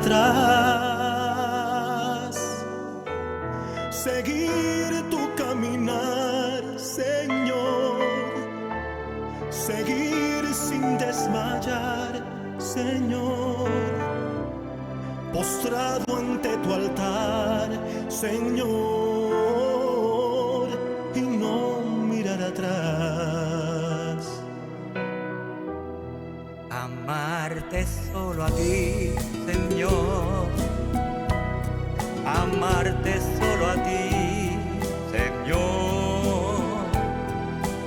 atrás, seguir tu caminar, Señor, seguir sin desmayar, Señor, postrado ante tu altar, Señor, y no mirar atrás. Amarte solo a ti, Señor. Amarte solo a ti, Señor.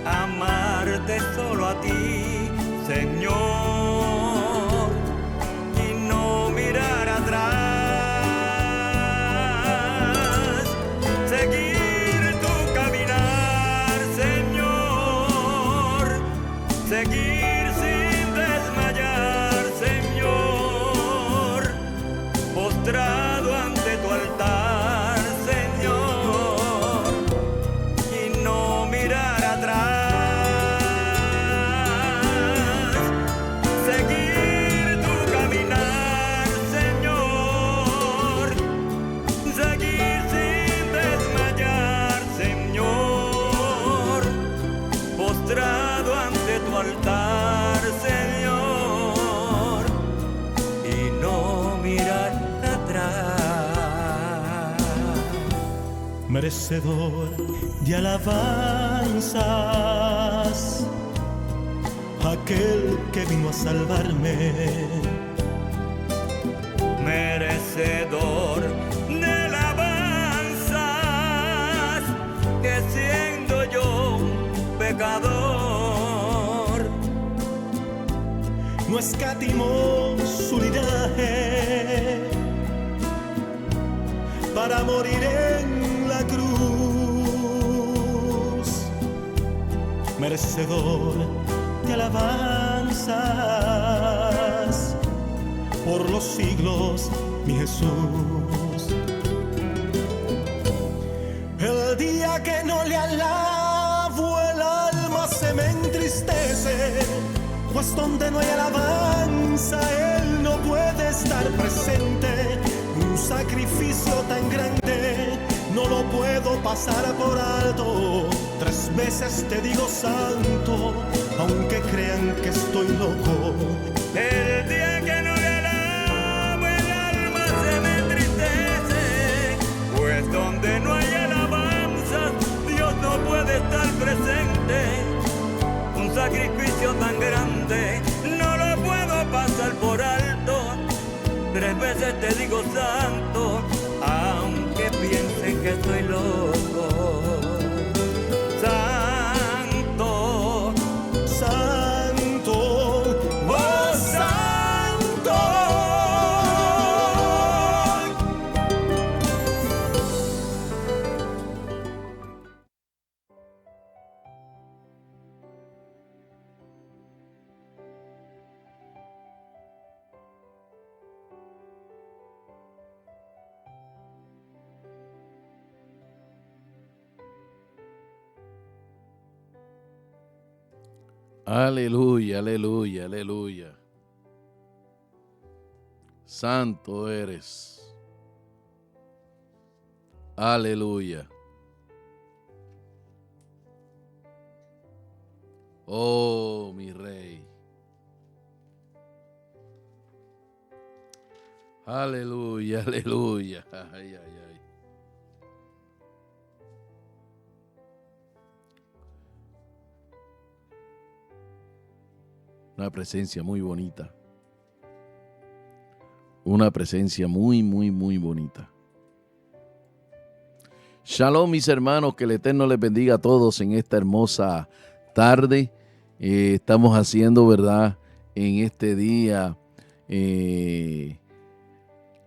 Amarte solo a ti, Señor. Y no mirar atrás. Seguir tu caminar, Señor. Seguir sin desmayar, Señor. Postrado ante tu altar, Señor, y no mirar atrás. Seguir tu caminar, Señor. Seguir sin desmayar, Señor. Postrado ante tu altar, Señor, y no mirar atrás. Merecedor de alabanzas, aquel que vino a salvarme. Merecedor de alabanzas, que siendo yo un pecador, No escatimó su linaje para morir en la cruz. Merecedor de alabanzas por los siglos, mi Jesús. El día que no le alabo, el alma se me entristece, pues donde no hay alabanza, Él no puede estar presente. Un sacrificio tan grande no lo puedo pasar por alto. 3 veces te digo santo, aunque crean que estoy loco. el día que no le alabo, el alma se me entristece, pues donde no hay alabanza, Dios no puede estar presente. Un sacrificio tan grande no lo puedo pasar por alto. 3 veces te digo santo, aunque piensen que estoy loco. Santo, Santo, oh santo. Aleluya, aleluya, aleluya. Santo eres. Aleluya. Oh, mi rey. Aleluya, aleluya. Ay, ay, ay. Una presencia muy bonita. Una presencia muy, muy, muy bonita. Shalom, mis hermanos, que el Eterno les bendiga a todos en esta hermosa tarde. Estamos haciendo, ¿verdad?, en este día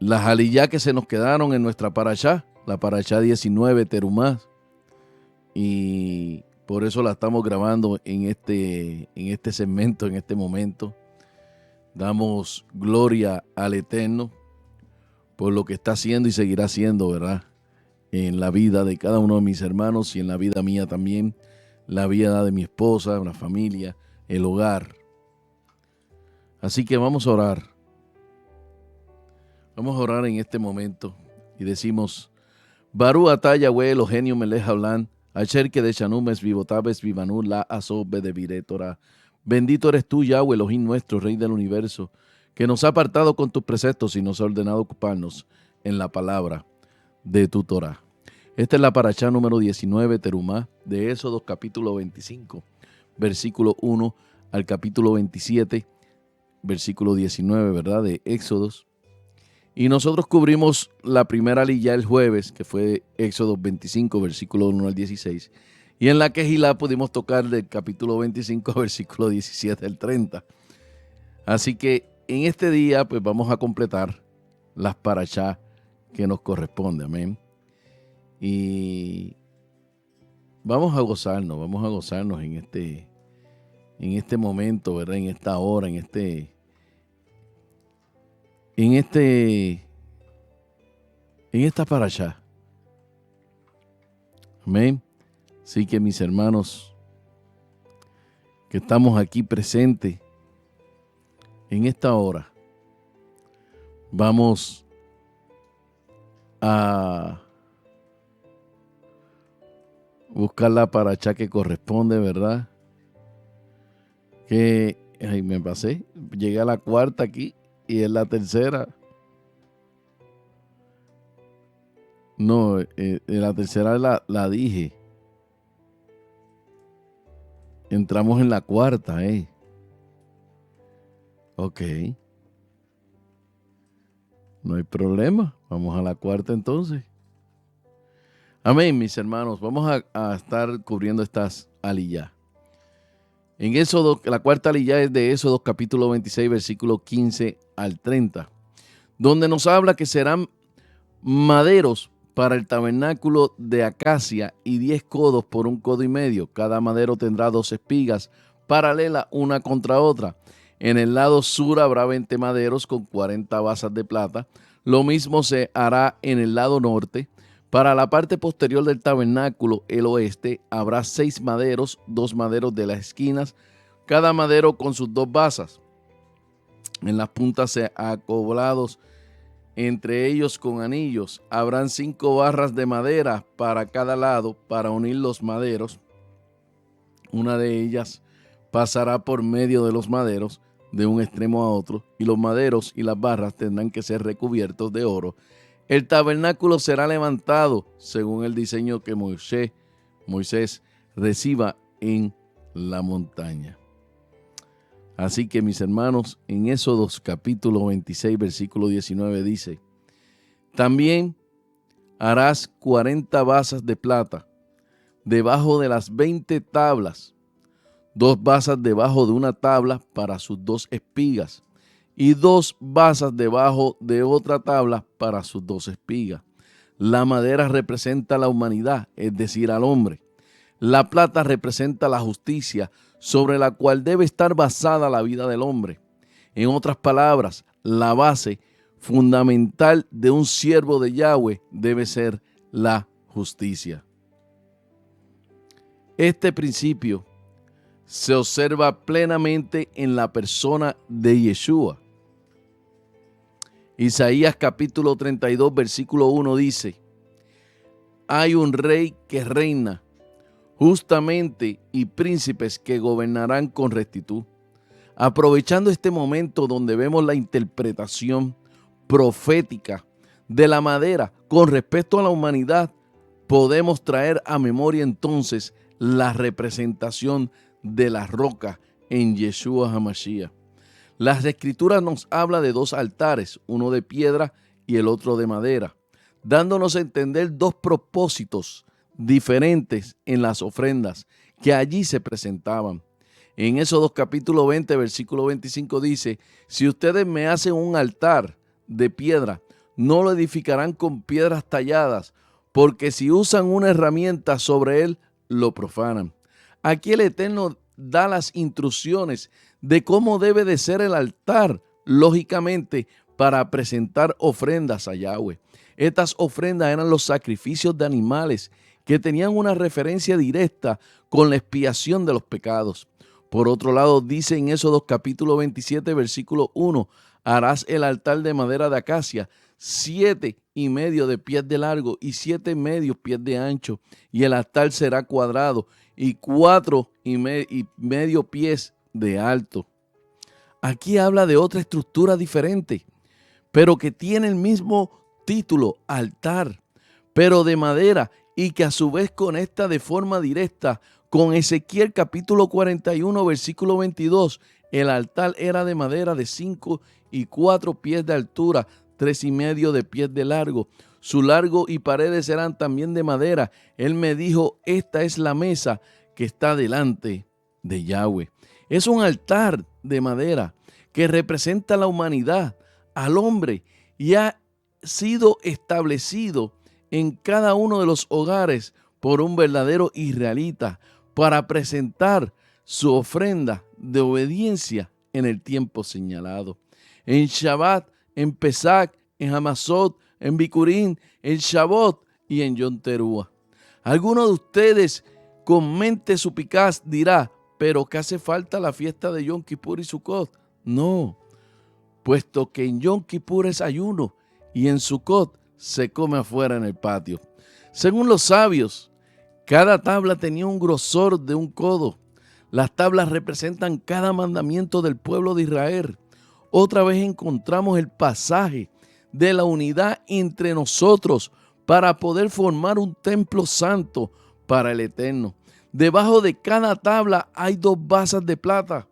las aliyá que se nos quedaron en nuestra parashá, la parashá 19, Terumá. Y por eso la estamos grabando en este segmento, en este momento. Damos gloria al Eterno por lo que está haciendo y seguirá haciendo, ¿verdad?, en la vida de cada uno de mis hermanos y en la vida mía también, la vida de mi esposa, la familia, el hogar. Así que vamos a orar. Vamos a orar en este momento y decimos: Barú atá Yahweh Eloheinu melech haolam, asher kedeshanu mesvivotabes vivanu la aso bedevire Torah. Bendito eres tú, Yahweh Elohim nuestro, Rey del universo, que nos ha apartado con tus preceptos y nos ha ordenado ocuparnos en la palabra de tu Torah. Esta es la parashá número 19, Terumá, de Éxodo capítulo 25, versículo 1 al capítulo 27, versículo 19, ¿verdad? De Éxodos. Y nosotros cubrimos la primera aliyá el jueves, que fue Éxodo 25, versículo 1 al 16. Y en la Quejilá pudimos tocar del capítulo 25, versículo 17 al 30. Así que en este día, pues vamos a completar las parashá que nos corresponde. Amén. Y vamos a gozarnos en este momento, ¿verdad? En esta hora, en esta parashá. Amén. Así que mis hermanos, que estamos aquí presentes en esta hora, vamos a buscar la parashá que corresponde, ¿verdad? Que me pasé, llegué a la cuarta aquí y es la tercera. No, la tercera la dije. Entramos en la cuarta, Ok. No hay problema. Vamos a la cuarta entonces. Amén, mis hermanos. Vamos a estar cubriendo estas aliyá. En Éxodo, la cuarta aliyá es de Éxodo capítulo 26, versículo 15 al 30, donde nos habla que serán maderos para el tabernáculo de acacia y 10 codos por 1 codo y medio. Cada madero tendrá 2 espigas paralelas una contra otra. En el lado sur habrá 20 maderos con 40 basas de plata. Lo mismo se hará en el lado norte. Para la parte posterior del tabernáculo, el oeste, habrá 6 maderos, 2 maderos de las esquinas, cada madero con sus 2 basas. En las puntas acoblados entre ellos con anillos. Habrán 5 barras de madera para cada lado para unir los maderos. Una de ellas pasará por medio de los maderos de un extremo a otro, y los maderos y las barras tendrán que ser recubiertos de oro. El tabernáculo será levantado según el diseño que Moisés reciba en la montaña. Así que, mis hermanos, en Éxodos capítulo 26, versículo 19 dice: también harás 40 basas de plata debajo de las 20 tablas, 2 basas debajo de una tabla para sus 2 espigas, y 2 basas debajo de otra tabla para sus 2 espigas. La madera representa la humanidad, es decir, al hombre. La plata representa la justicia, sobre la cual debe estar basada la vida del hombre. En otras palabras, la base fundamental de un siervo de Yahweh debe ser la justicia. Este principio se observa plenamente en la persona de Yeshua. Isaías capítulo 32, versículo 1 dice: hay un rey que reina justamente y príncipes que gobernarán con rectitud. Aprovechando este momento donde vemos la interpretación profética de la madera con respecto a la humanidad, podemos traer a memoria entonces la representación de la roca en Yeshua HaMashiach. Las escrituras nos habla de 2 altares, uno de piedra y el otro de madera, dándonos a entender 2 propósitos diferentes en las ofrendas que allí se presentaban. En Éxodo capítulo 20, versículo 25 dice: si ustedes me hacen un altar de piedra, no lo edificarán con piedras talladas, porque si usan una herramienta sobre él, lo profanan. Aquí el Eterno da las instrucciones de cómo debe de ser el altar, lógicamente, para presentar ofrendas a Yahweh. Estas ofrendas eran los sacrificios de animales que tenían una referencia directa con la expiación de los pecados. Por otro lado, dice en Éxodo capítulo 27, versículo 1, harás el altar de madera de acacia, 7,5 de pies de largo y 7,5 pies de ancho, y el altar será cuadrado y 4,5 pies de alto. Aquí habla de otra estructura diferente, pero que tiene el mismo título, altar, pero de madera, y que a su vez conecta de forma directa con Ezequiel capítulo 41, versículo 22. El altar era de madera de 5,4 pies de altura, 3,5 de pies de largo. Su largo y paredes eran también de madera. Él me dijo, esta es la mesa que está delante de Yahweh. Es un altar de madera que representa a la humanidad, al hombre, y ha sido establecido en cada uno de los hogares por un verdadero israelita para presentar su ofrenda de obediencia en el tiempo señalado. En Shabbat, en Pesach, en Hamazot, en Bikurín, en Shavuot y en Yom Teruah. Alguno de ustedes con mente supicaz dirá, pero ¿qué hace falta la fiesta de Yom Kippur y Sukkot? No, puesto que en Yom Kippur es ayuno y en Sukkot se come afuera en el patio. Según los sabios, cada tabla tenía un grosor de un codo. Las tablas representan cada mandamiento del pueblo de Israel. Otra vez encontramos el pasaje de la unidad entre nosotros para poder formar un templo santo para el Eterno. Debajo de cada tabla hay 2 basas de plata.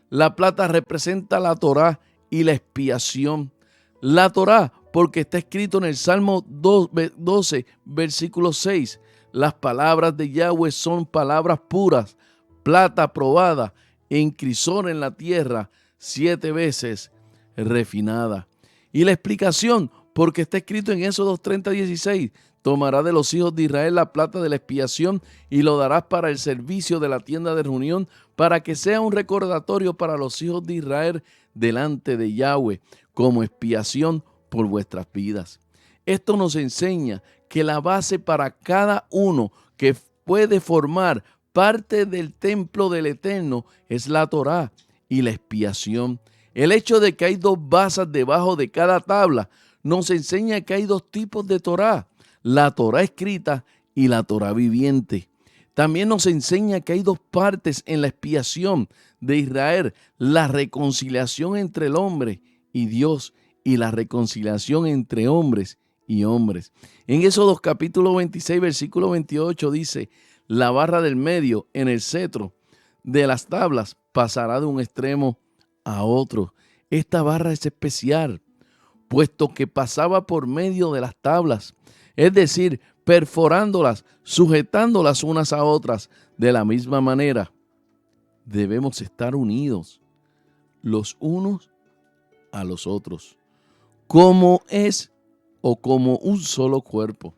La plata representa la Torá y la expiación. La Torá, porque está escrito en el Salmo 12, versículo 6. Las palabras de Yahweh son palabras puras, plata probada en crisol en la tierra, 7 veces refinada. Y la explicación, porque está escrito en Éxodo 30:16, tomará de los hijos de Israel la plata de la expiación y lo darás para el servicio de la tienda de reunión, para que sea un recordatorio para los hijos de Israel delante de Yahweh, como expiación por vuestras vidas. Esto nos enseña que la base para cada uno que puede formar parte del templo del Eterno es la Torá y la expiación. El hecho de que hay 2 basas debajo de cada tabla nos enseña que hay 2 tipos de Torá, la Torá escrita y la Torá viviente. También nos enseña que hay 2 partes en la expiación de Israel, la reconciliación entre el hombre y Dios y la reconciliación entre hombres y hombres. En Éxodo capítulo 26, versículo 28 dice, la barra del medio en el cetro de las tablas pasará de un extremo a otro. Esta barra es especial, puesto que pasaba por medio de las tablas, es decir, perforándolas, sujetándolas unas a otras. De la misma manera, debemos estar unidos los unos a los otros, como es o como un solo cuerpo.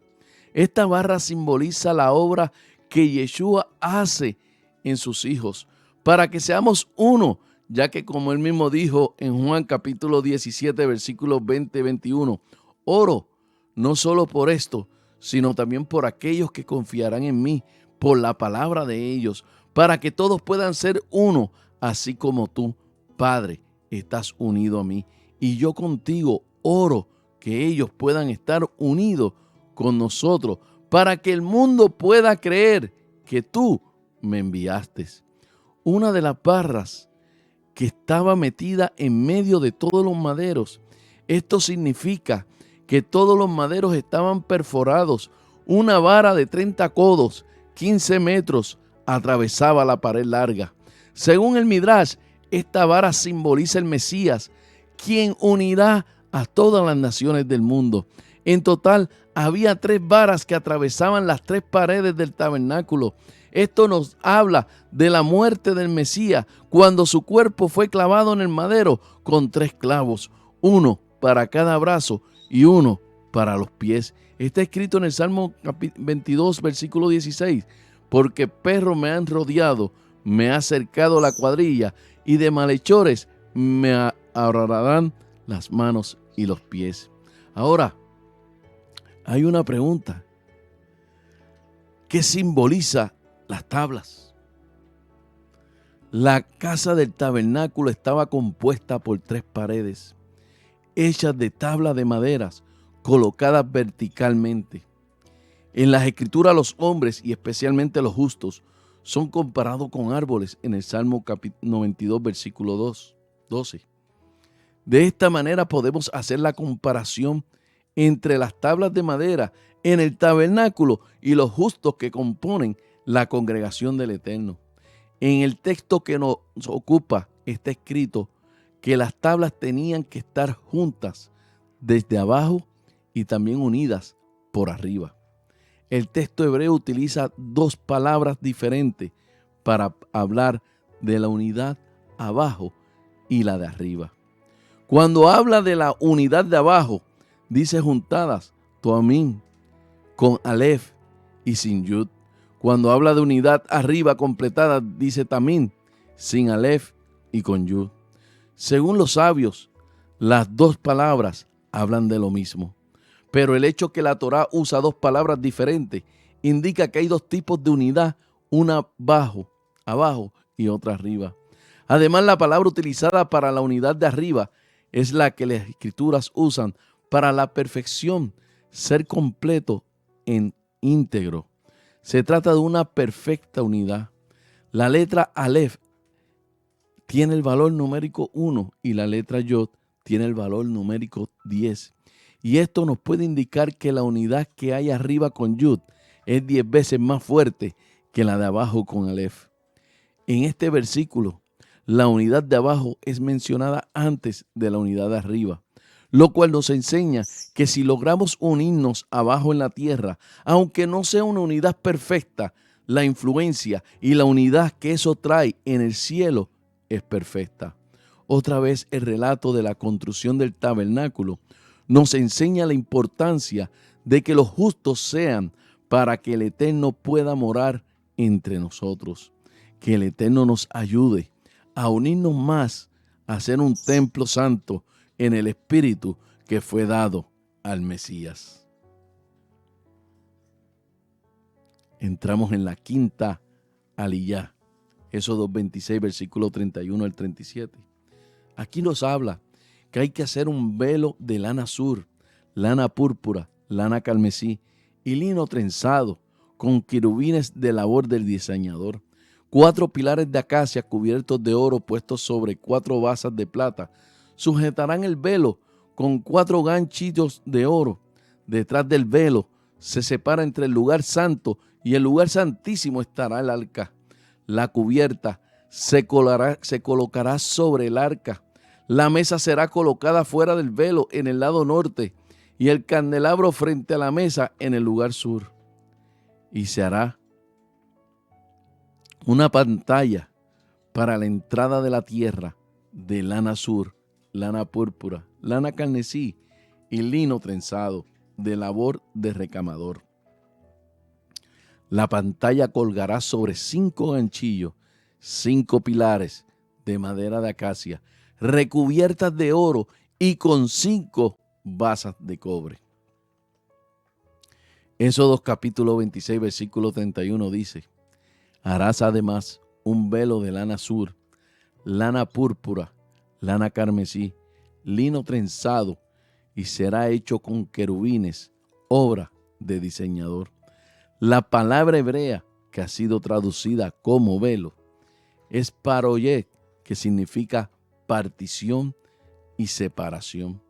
Esta barra simboliza la obra que Yeshua hace en sus hijos, para que seamos uno, ya que como él mismo dijo en Juan capítulo 17, versículos 20-21, oro no solo por esto, sino también por aquellos que confiarán en mí, por la palabra de ellos, para que todos puedan ser uno, así como tú, Padre, estás unido a mí. Y yo contigo oro que ellos puedan estar unidos con nosotros, para que el mundo pueda creer que tú me enviaste. Una de las barras que estaba metida en medio de todos los maderos. Esto significa que todos los maderos estaban perforados. Una vara de 30 codos, 15 metros, atravesaba la pared larga. Según el Midrash, esta vara simboliza el Mesías, quien unirá a todas las naciones del mundo. En total, había 3 varas que atravesaban las 3 paredes del tabernáculo. Esto nos habla de la muerte del Mesías, cuando su cuerpo fue clavado en el madero con 3 clavos, uno para cada brazo y uno para los pies. Está escrito en el Salmo 22, versículo 16, porque perros me han rodeado, me ha cercado la cuadrilla, y de malhechores me ahorrarán las manos y los pies. Ahora, hay una pregunta. ¿Qué simboliza las tablas? La casa del tabernáculo estaba compuesta por 3 paredes, hechas de tablas de maderas, colocadas verticalmente. En las Escrituras los hombres, y especialmente los justos, son comparados con árboles en el Salmo 92, versículo 12. De esta manera podemos hacer la comparación entre las tablas de madera en el tabernáculo y los justos que componen la congregación del Eterno. En el texto que nos ocupa está escrito que las tablas tenían que estar juntas desde abajo y también unidas por arriba. El texto hebreo utiliza dos palabras diferentes para hablar de la unidad abajo y la de arriba. Cuando habla de la unidad de abajo, dice juntadas, Toamín, con Aleph y sin Yud. Cuando habla de unidad arriba completada, dice Tamín, sin Aleph y con Yud. Según los sabios, las dos palabras hablan de lo mismo. Pero el hecho que la Torá usa dos palabras diferentes indica que hay dos tipos de unidad, una abajo y otra arriba. Además, la palabra utilizada para la unidad de arriba es la que las Escrituras usan para la perfección, ser completo en íntegro. Se trata de una perfecta unidad. La letra Aleph tiene el valor numérico 1 y la letra Yod tiene el valor numérico 10. Y esto nos puede indicar que la unidad que hay arriba con Yud es 10 veces más fuerte que la de abajo con Aleph. En este versículo, la unidad de abajo es mencionada antes de la unidad de arriba, lo cual nos enseña que si logramos unirnos abajo en la tierra, aunque no sea una unidad perfecta, la influencia y la unidad que eso trae en el cielo es perfecta. Otra vez el relato de la construcción del tabernáculo nos enseña la importancia de que los justos sean para que el Eterno pueda morar entre nosotros. Que el Eterno nos ayude a unirnos más, a ser un templo santo en el Espíritu que fue dado al Mesías. Entramos en la quinta aliyá, Éxodo 26, versículo 31 al 37. Aquí nos habla que hay que hacer un velo de lana azul, lana púrpura, lana carmesí y lino trenzado con querubines de labor del diseñador. 4 pilares de acacia cubiertos de oro puestos sobre 4 basas de plata sujetarán el velo con 4 ganchillos de oro. Detrás del velo se separa entre el lugar santo y el lugar santísimo estará el arca. La cubierta se colocará sobre el arca. La mesa será colocada fuera del velo en el lado norte y el candelabro frente a la mesa en el lugar sur. Y se hará una pantalla para la entrada de la tierra de lana azul, lana púrpura, lana carmesí y lino trenzado de labor de recamador. La pantalla colgará sobre 5 ganchillos, 5 pilares de madera de acacia, recubiertas de oro y con 5 basas de cobre. Éxodo capítulo 26, versículo 31 dice: harás además un velo de lana azul, lana púrpura, lana carmesí, lino trenzado, y será hecho con querubines, obra de diseñador. La palabra hebrea que ha sido traducida como velo es paroyet, que significa partición y separación.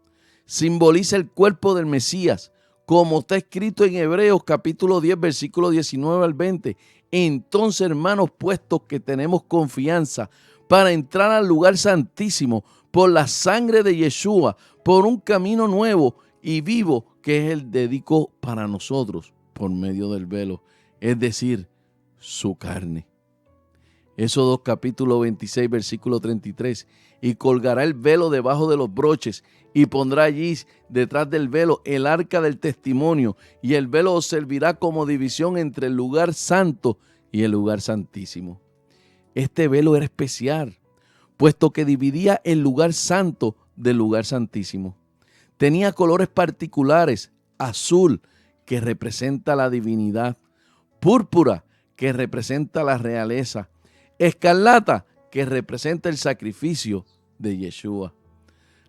Simboliza el cuerpo del Mesías, como está escrito en Hebreos capítulo 10, versículo 19 al 20. Entonces, hermanos, puestos que tenemos confianza para entrar al lugar santísimo por la sangre de Yeshua, por un camino nuevo y vivo que Él dedicó para nosotros por medio del velo, es decir, su carne. Éxodo capítulo 26, versículo 33. Y colgará el velo debajo de los broches y pondrá allí detrás del velo el arca del testimonio, y el velo os servirá como división entre el lugar santo y el lugar santísimo. Este velo era especial, puesto que dividía el lugar santo del lugar santísimo. Tenía colores particulares: azul, que representa la divinidad; púrpura, que representa la realeza; escarlata, que representa el sacrificio de Yeshua.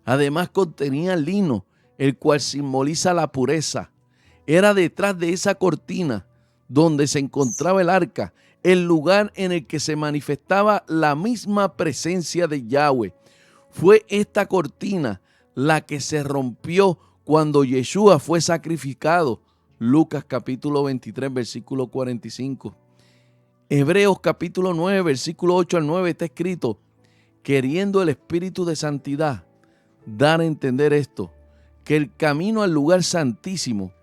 Además contenía lino, el cual simboliza la pureza. Era detrás de esa cortina donde se encontraba el arca, el lugar en el que se manifestaba la misma presencia de Yahweh. Fue esta cortina la que se rompió cuando Yeshua fue sacrificado. Lucas capítulo 23, versículo 45. Hebreos capítulo 9, versículo 8 al 9 está escrito: queriendo el Espíritu de santidad dar a entender esto, que el camino al lugar santísimo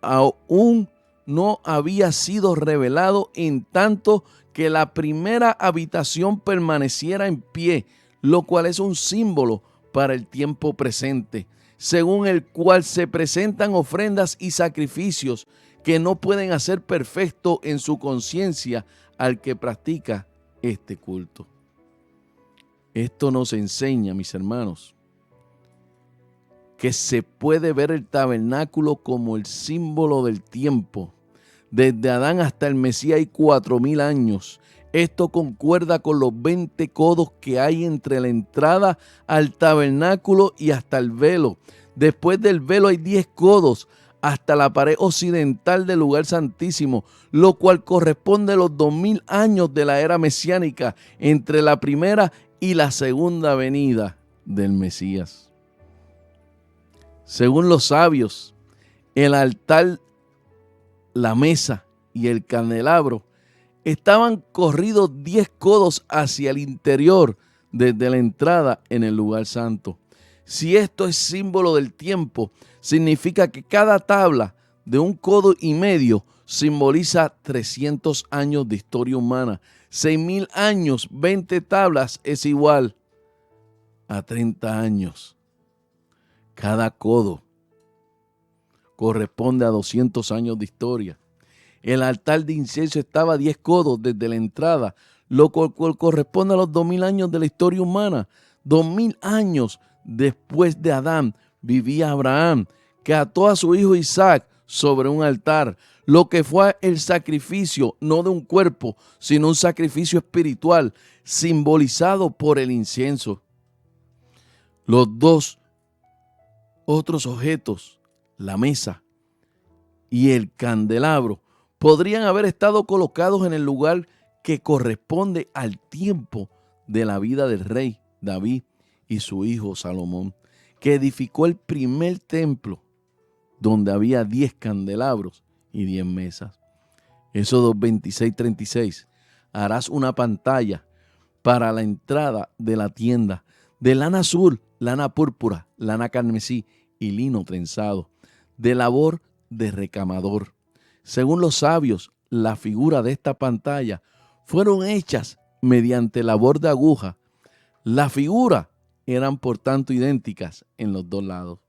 aún no había sido revelado, en tanto que la primera habitación permaneciera en pie, lo cual es un símbolo para el tiempo presente, según el cual se presentan ofrendas y sacrificios que no pueden hacer perfecto en su conciencia al que practica este culto. Esto nos enseña, mis hermanos, que se puede ver el tabernáculo como el símbolo del tiempo. Desde Adán hasta el Mesías hay 4000 años. Esto concuerda con los 20 codos que hay entre la entrada al tabernáculo y hasta el velo. Después del velo hay 10 codos hasta la pared occidental del lugar santísimo, lo cual corresponde a los 2000 años de la era mesiánica entre la primera y la segunda venida del Mesías. Según los sabios, el altar, la mesa y el candelabro estaban corridos 10 codos hacia el interior desde la entrada en el lugar santo. Si esto es símbolo del tiempo, significa que cada tabla de 1,5 codos simboliza 300 años de historia humana. 6000 años, 20 tablas es igual a 30 años. Cada codo corresponde a 200 años de historia. El altar de incienso estaba a 10 codos desde la entrada, lo cual corresponde a los 2000 años de la historia humana. 2000 años después de Adán vivía Abraham, que ató a su hijo Isaac sobre un altar, lo que fue el sacrificio no de un cuerpo, sino un sacrificio espiritual, simbolizado por el incienso. Los dos otros objetos, la mesa y el candelabro, podrían haber estado colocados en el lugar que corresponde al tiempo de la vida del rey David y su hijo Salomón, que edificó el primer templo donde había 10 candelabros y 10 mesas. Éxodo 26:36. Harás una pantalla para la entrada de la tienda de lana azul, lana púrpura, lana carmesí y lino trenzado, de labor de recamador. Según los sabios, la figura de esta pantalla fueron hechas mediante labor de aguja. Las figuras eran por tanto idénticas en los dos lados.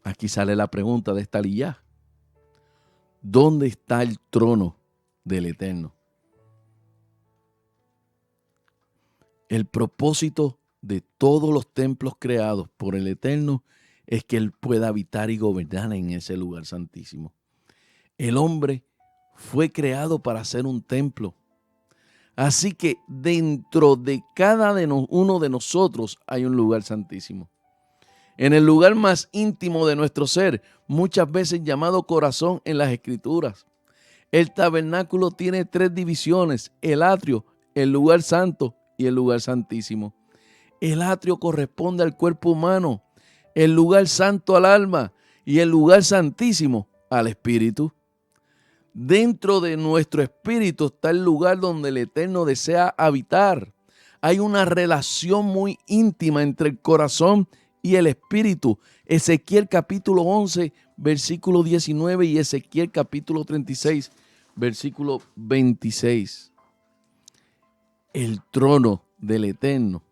Aquí sale la pregunta de esta liyá. ¿Dónde está el trono del Eterno? El propósito de todos los templos creados por el Eterno es que Él pueda habitar y gobernar en ese lugar santísimo. El hombre fue creado para ser un templo. Así que dentro de cada uno de nosotros hay un lugar santísimo. En el lugar más íntimo de nuestro ser, muchas veces llamado corazón en las Escrituras. El tabernáculo tiene 3 divisiones: el atrio, el lugar santo y el lugar santísimo. El atrio corresponde al cuerpo humano, el lugar santo al alma y el lugar santísimo al espíritu. Dentro de nuestro espíritu está el lugar donde el Eterno desea habitar. Hay una relación muy íntima entre el corazón y el espíritu. Ezequiel capítulo 11, versículo 19 y Ezequiel capítulo 36, versículo 26. El trono del Eterno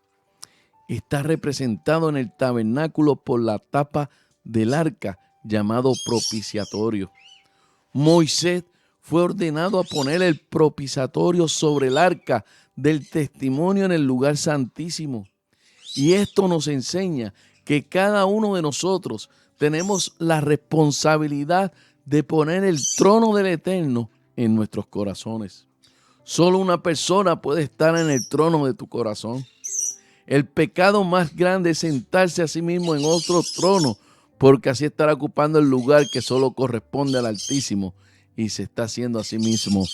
está representado en el tabernáculo por la tapa del arca llamado propiciatorio. Moisés fue ordenado a poner el propiciatorio sobre el arca del testimonio en el lugar santísimo. Y esto nos enseña que cada uno de nosotros tenemos la responsabilidad de poner el trono del Eterno en nuestros corazones. Solo una persona puede estar en el trono de tu corazón. El pecado más grande es sentarse a sí mismo en otro trono, porque así estará ocupando el lugar que solo corresponde al Altísimo y se está haciendo a sí mismo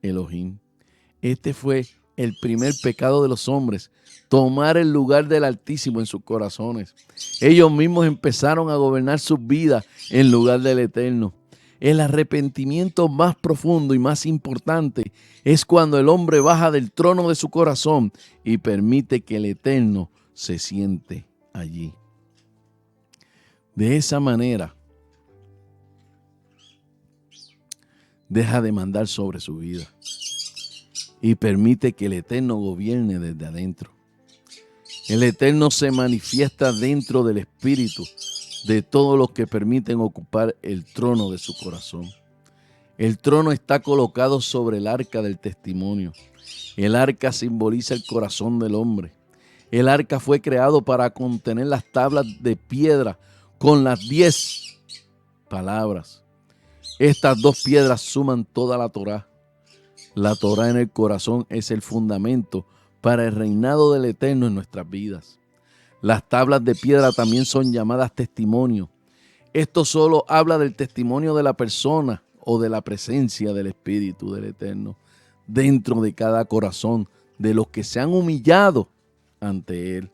Elohim. Este fue el primer pecado de los hombres, tomar el lugar del Altísimo en sus corazones. Ellos mismos empezaron a gobernar sus vidas en lugar del Eterno. El arrepentimiento más profundo y más importante es cuando el hombre baja del trono de su corazón y permite que el Eterno se siente allí. De esa manera, deja de mandar sobre su vida y permite que el Eterno gobierne desde adentro. El Eterno se manifiesta dentro del espíritu de todos los que permiten ocupar el trono de su corazón. El trono está colocado sobre el arca del testimonio. El arca simboliza el corazón del hombre. El arca fue creado para contener las tablas de piedra con las 10 palabras. Estas 2 piedras suman toda la Torá. La Torá en el corazón es el fundamento para el reinado del Eterno en nuestras vidas. Las tablas de piedra también son llamadas testimonio. Esto solo habla del testimonio de la persona o de la presencia del Espíritu del Eterno dentro de cada corazón de los que se han humillado ante Él.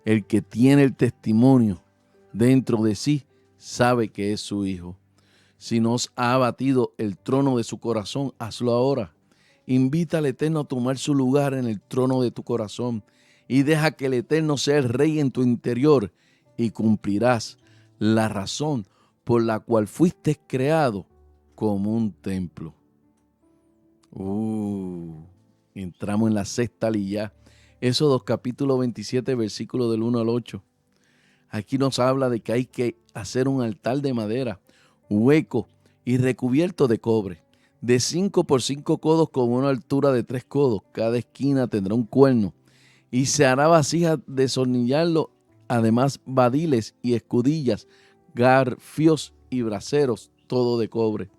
El que tiene el testimonio dentro de sí sabe que es su hijo. Si nos ha abatido el trono de su corazón, hazlo ahora. Invita al Eterno a tomar su lugar en el trono de tu corazón y deja que el Eterno sea el Rey en tu interior y cumplirás la razón por la cual fuiste creado como un templo. Entramos en la sexta aliyá. Éxodo capítulo 27, versículo del 1 al 8. Aquí nos habla de que hay que hacer un altar de madera, hueco y recubierto de cobre, de 5 por 5 codos con una altura de 3 codos. Cada esquina tendrá un cuerno y se hará vasija de destornillarlo, además badiles y escudillas, garfios y braseros, todo de cobre.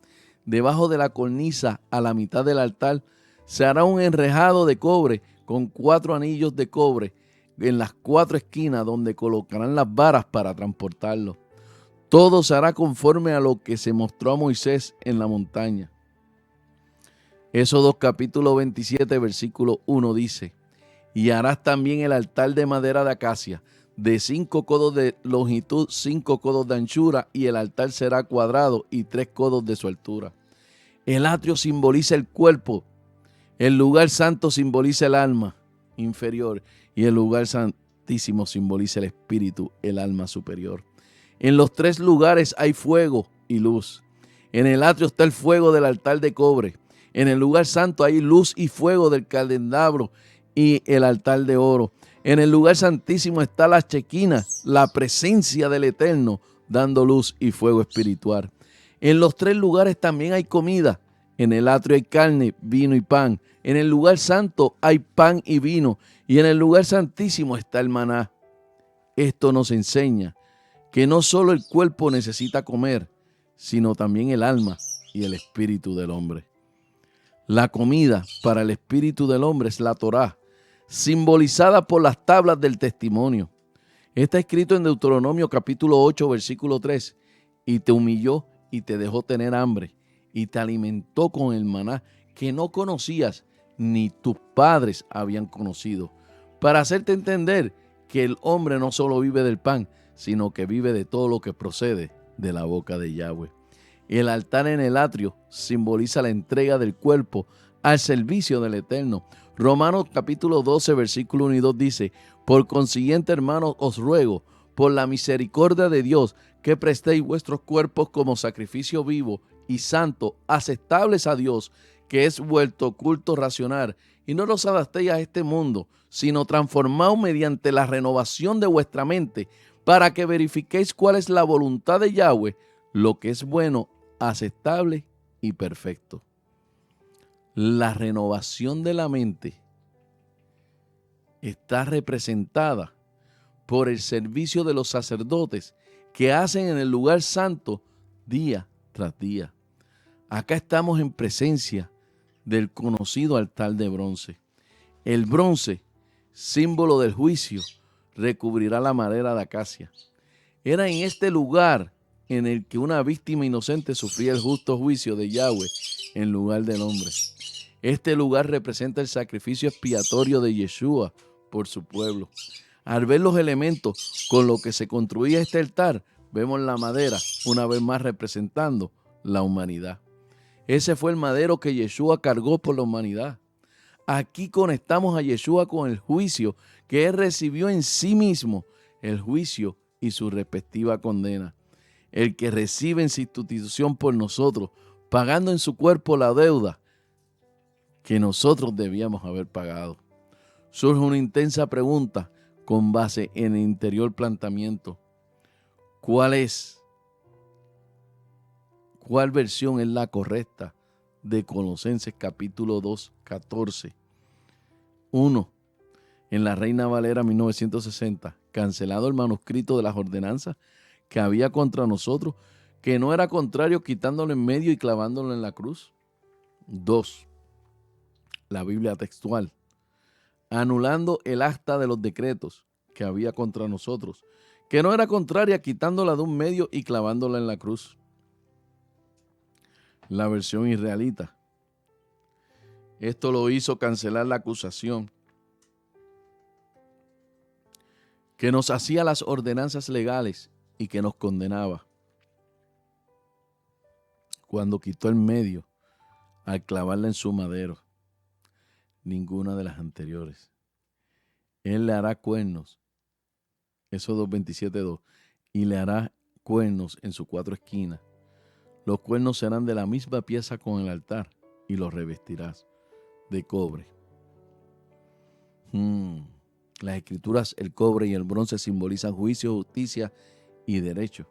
Debajo de la cornisa, a la mitad del altar, se hará un enrejado de cobre con 4 anillos de cobre en las 4 esquinas donde colocarán las varas para transportarlo. Todo se hará conforme a lo que se mostró a Moisés en la montaña. Éxodo capítulo 27, versículo 1 dice: y harás también el altar de madera de acacia, de 5 codos de longitud, 5 codos de anchura, y el altar será cuadrado y 3 codos de su altura. El atrio simboliza el cuerpo, el lugar santo simboliza el alma inferior y el lugar santísimo simboliza el espíritu, el alma superior. En los 3 lugares hay fuego y luz. En el atrio está el fuego del altar de cobre. En el lugar santo hay luz y fuego del candelabro y el altar de oro. En el lugar santísimo está la chequina, la presencia del Eterno, dando luz y fuego espiritual. En los 3 lugares también hay comida. En el atrio hay carne, vino y pan. En el lugar santo hay pan y vino. Y en el lugar santísimo está el maná. Esto nos enseña que no solo el cuerpo necesita comer, sino también el alma y el espíritu del hombre. La comida para el espíritu del hombre es la Torá, simbolizada por las tablas del testimonio. Está escrito en Deuteronomio capítulo 8, versículo 3. Y te humilló y te dejó tener hambre y te alimentó con el maná que no conocías ni tus padres habían conocido, para hacerte entender que el hombre no solo vive del pan, sino que vive de todo lo que procede de la boca de Yahweh. El altar en el atrio simboliza la entrega del cuerpo al servicio del Eterno. Romanos capítulo 12, versículo 1 y 2 dice: por consiguiente, hermanos, os ruego, por la misericordia de Dios, que prestéis vuestros cuerpos como sacrificio vivo y santo, aceptables a Dios, que es vuestro culto racional, y no los adaptéis a este mundo, sino transformaos mediante la renovación de vuestra mente, para que verifiquéis cuál es la voluntad de Yahweh, lo que es bueno, aceptable y perfecto. La renovación de la mente está representada por el servicio de los sacerdotes que hacen en el lugar santo día tras día. Acá estamos en presencia del conocido altar de bronce. El bronce símbolo del juicio, recubrirá la madera de acacia. Era en este lugar en el que una víctima inocente sufría el justo juicio de Yahweh en lugar del hombre. Este lugar representa el sacrificio expiatorio de Yeshua por su pueblo. Al ver los elementos con los que se construía este altar, vemos la madera una vez más representando la humanidad. Ese fue el madero que Yeshua cargó por la humanidad. Aquí conectamos a Yeshua con el juicio que él recibió en sí mismo, el juicio y su respectiva condena. El que recibe en sustitución por nosotros, pagando en su cuerpo la deuda que nosotros debíamos haber pagado. Surge una intensa pregunta con base en el interior planteamiento. ¿Cuál versión es la correcta de Colosenses capítulo 2, 14? 1. En la Reina Valera 1960, cancelado el manuscrito de las ordenanzas que había contra nosotros, que no era contrario quitándolo en medio y clavándolo en la cruz. 2. La Biblia textual, anulando el acta de los decretos que había contra nosotros, que no era contraria quitándola de un medio y clavándola en la cruz. La versión israelita. Esto lo hizo cancelar la acusación que nos hacía las ordenanzas legales y que nos condenaba. Cuando quitó el medio al clavarla en su madero, ninguna de las anteriores. Él le hará cuernos, Éxodo 27:2, y le hará cuernos en sus 4 esquinas. Los cuernos serán de la misma pieza con el altar y los revestirás de cobre. Las escrituras, el cobre y el bronce simbolizan juicio, justicia y derecho.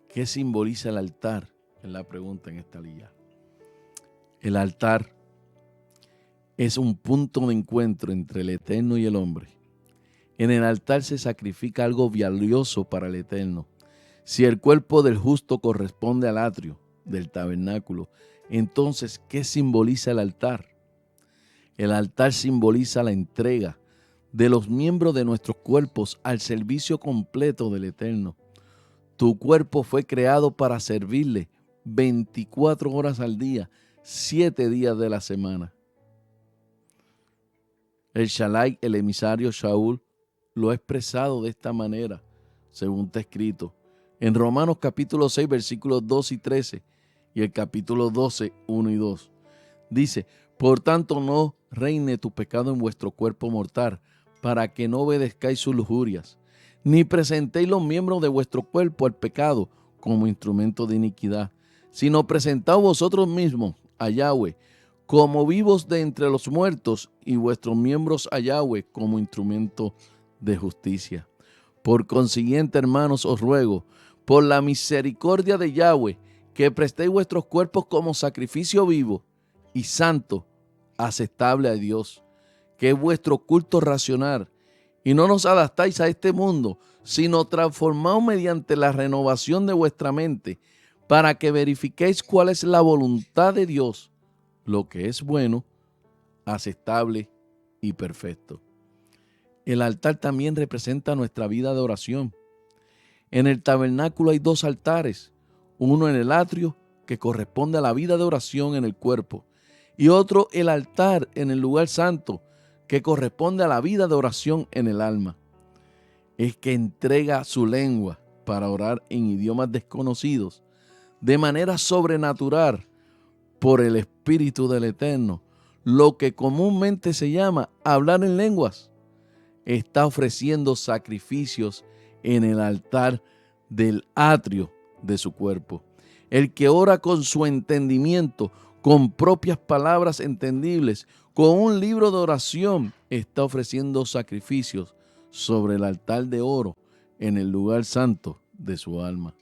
¿Qué simboliza el altar? Es la pregunta en esta liga. El altar es un punto de encuentro entre el Eterno y el hombre. En el altar se sacrifica algo valioso para el Eterno. Si el cuerpo del justo corresponde al atrio del tabernáculo, entonces, ¿qué simboliza el altar? El altar simboliza la entrega de los miembros de nuestros cuerpos al servicio completo del Eterno. Tu cuerpo fue creado para servirle 24 horas al día, 7 días de la semana. El Shalai, el emisario Shaul, lo ha expresado de esta manera, según está escrito en Romanos capítulo 6, versículos 2 y 13, y el capítulo 12, 1 y 2. Dice, por tanto no reine tu pecado en vuestro cuerpo mortal, para que no obedezcáis sus lujurias, ni presentéis los miembros de vuestro cuerpo al pecado como instrumento de iniquidad, sino presentaos vosotros mismos a Yahweh como vivos de entre los muertos, y vuestros miembros a Yahweh como instrumento de justicia. Por consiguiente, hermanos, os ruego, por la misericordia de Yahweh, que prestéis vuestros cuerpos como sacrificio vivo y santo, aceptable a Dios, que es vuestro culto racional, y no nos adaptáis a este mundo, sino transformaos mediante la renovación de vuestra mente, para que verifiquéis cuál es la voluntad de Dios, lo que es bueno, aceptable y perfecto. El altar también representa nuestra vida de oración. En el tabernáculo hay 2 altares, uno en el atrio, que corresponde a la vida de oración en el cuerpo, y otro el altar en el lugar santo, que corresponde a la vida de oración en el alma. Es que entrega su lengua para orar en idiomas desconocidos, de manera sobrenatural, por el Espíritu del Eterno, lo que comúnmente se llama hablar en lenguas. Está ofreciendo sacrificios en el altar del atrio de su cuerpo. El que ora con su entendimiento, con propias palabras entendibles, con un libro de oración, está ofreciendo sacrificios sobre el altar de oro en el lugar santo de su alma.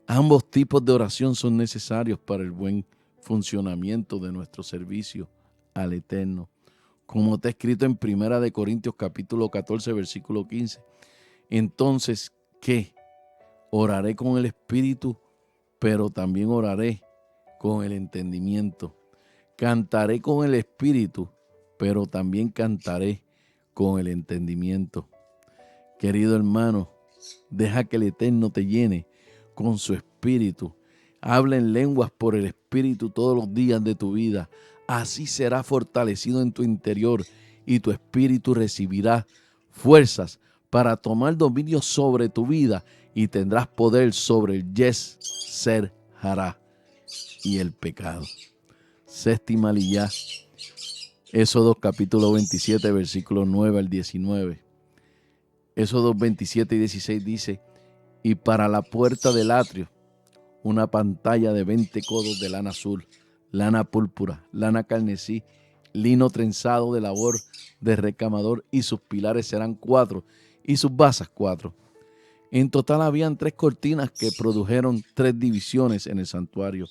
Ambos tipos de oración son necesarios para el buen funcionamiento de nuestro servicio al Eterno. Como está escrito en 1 Corintios capítulo 14, versículo 15. Entonces, ¿qué? Oraré con el Espíritu, pero también oraré con el entendimiento. Cantaré con el espíritu, pero también cantaré con el entendimiento. Querido hermano, deja que el Eterno te llene con su espíritu. Habla en lenguas por el espíritu todos los días de tu vida. Así será fortalecido en tu interior y tu espíritu recibirá fuerzas para tomar dominio sobre tu vida y tendrás poder sobre el yes, ser, hará y el pecado. Séptima liyá, Éxodo capítulo 27, versículos 9 al 19. Éxodo 27 y 16 dice: y para la puerta del atrio, una pantalla de 20 codos de lana azul, lana púrpura, lana carmesí, lino trenzado de labor de recamador, y sus pilares serán 4 y sus basas 4. En total habían 3 cortinas que produjeron 3 divisiones en el santuario.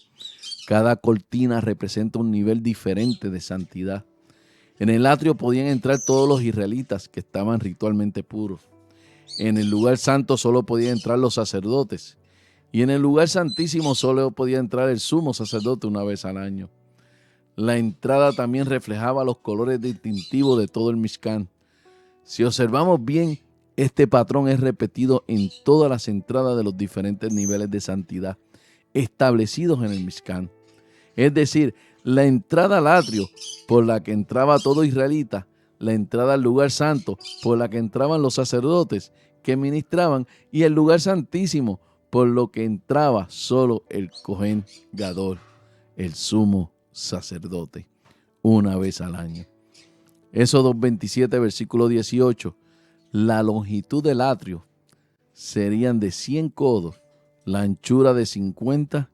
Cada cortina representa un nivel diferente de santidad. En el atrio podían entrar todos los israelitas que estaban ritualmente puros. En el lugar santo solo podían entrar los sacerdotes. Y en el lugar santísimo solo podía entrar el sumo sacerdote una vez al año. La entrada también reflejaba los colores distintivos de todo el Mishkan. Si observamos bien, este patrón es repetido en todas las entradas de los diferentes niveles de santidad establecidos en el Mishkan. Es decir, la entrada al atrio por la que entraba todo israelita, la entrada al lugar santo por la que entraban los sacerdotes que ministraban, y el lugar santísimo por lo que entraba solo el Cohen Gadol, el sumo sacerdote, una vez al año. Éxodo 27, versículo 18. La longitud del atrio serían de 100 codos, la anchura de 50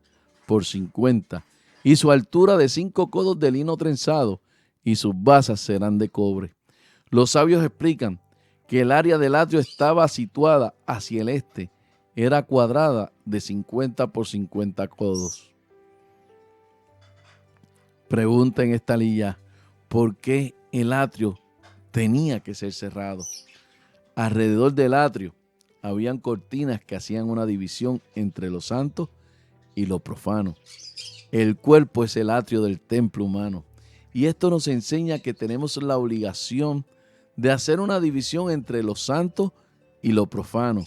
por 50, y su altura de 5 codos de lino trenzado, y sus basas serán de cobre. Los sabios explican que el área del atrio estaba situada hacia el este, era cuadrada de 50 por 50 codos. Pregunta en esta liyá: ¿por qué el atrio tenía que ser cerrado? Alrededor del atrio habían cortinas que hacían una división entre lo santo y lo profano. El cuerpo es el atrio del templo humano, y esto nos enseña que tenemos la obligación de hacer una división entre lo santo y lo profano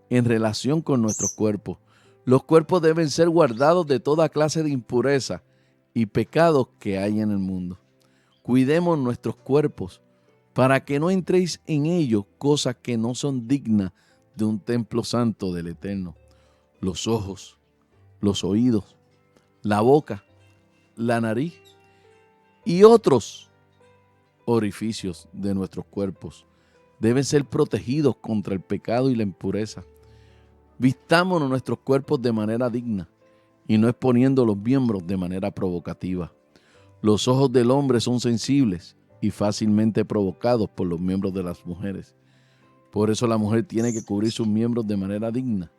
en relación con nuestros cuerpos. Los cuerpos deben ser guardados de toda clase de impureza y pecados que hay en el mundo. Cuidemos nuestros cuerpos para que no entréis en ellos cosas que no son dignas de un templo santo del Eterno. Los ojos, los oídos, la boca, la nariz y otros orificios de nuestros cuerpos deben ser protegidos contra el pecado y la impureza. Vistámonos nuestros cuerpos de manera digna y no exponiendo los miembros de manera provocativa. Los ojos del hombre son sensibles y fácilmente provocados por los miembros de las mujeres. Por eso la mujer tiene que cubrir sus miembros de manera digna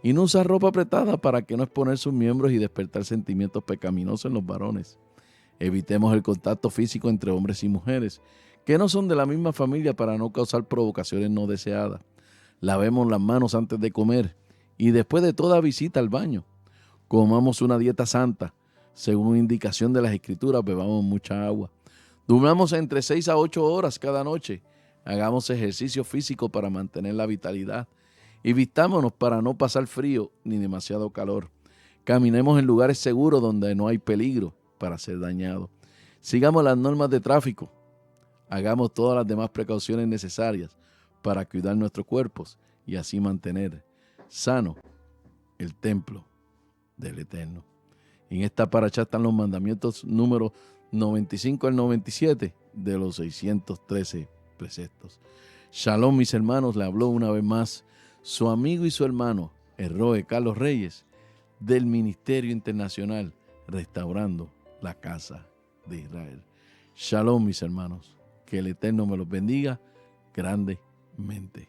y no usar ropa apretada para que no exponer sus miembros y despertar sentimientos pecaminosos en los varones. Evitemos el contacto físico entre hombres y mujeres que no son de la misma familia para no causar provocaciones no deseadas. Lavemos las manos antes de comer y después de toda visita al baño. Comamos una dieta santa. Según indicación de las Escrituras, bebamos mucha agua. Durmamos entre 6 a 8 horas cada noche. Hagamos ejercicio físico para mantener la vitalidad. Y vistámonos para no pasar frío ni demasiado calor. Caminemos en lugares seguros donde no hay peligro para ser dañados. Sigamos las normas de tráfico. Hagamos todas las demás precauciones necesarias para cuidar nuestros cuerpos y así mantener sano el templo del Eterno. En esta paracha están los mandamientos números 95 al 97 de los 613 preceptos. Shalom, mis hermanos, le habló una vez más su amigo y su hermano, el Roe Carlos Reyes, del Ministerio Internacional Restaurando la Casa de Israel. Shalom, mis hermanos, que el Eterno me los bendiga grandemente.